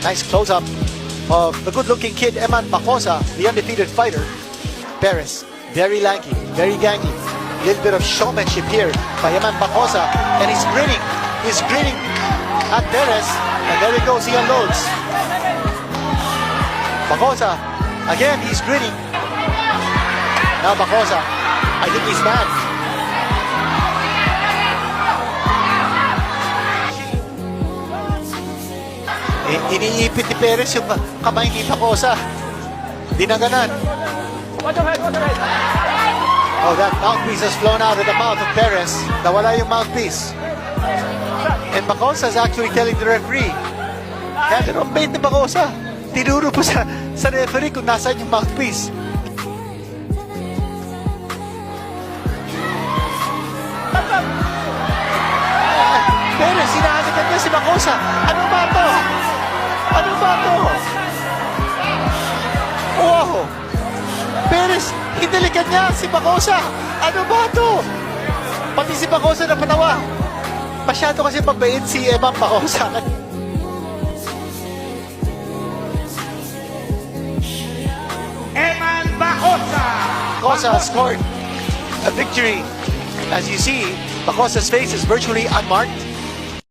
Nice close-up of the good-looking kid, Eman Bacosa, the undefeated fighter. Perez, very lanky, very gangly. A little bit of showmanship here by Eman Bacosa, and he's grinning. He's grinning at Perez, and there he goes, he unloads. Bacosa, again, he's grinning. Now Bacosa, I think he's mad. Iniipit ni Perez yung kamay ni Bacosa. Dinaganan. Oh, that mouthpiece has flown out of the mouth of Perez. Nawala yung mouthpiece. And Bacosa is actually telling the referee, kaya ganun bait ni Bacosa. Tinuro po sa referee kung nasaan yung mouthpiece. Perez, sinahalikan niya si Bacosa. Ano ba to? Ano ba to? Wow! Perez, hinalikan niya si Bacosa. Ano ba to? Pati si Bacosa na patawa. Masyado kasi mabait si Eman Bacosa. Eman Bacosa! Bacosa scored a victory. As you see, Bacosa's face is virtually unmarked.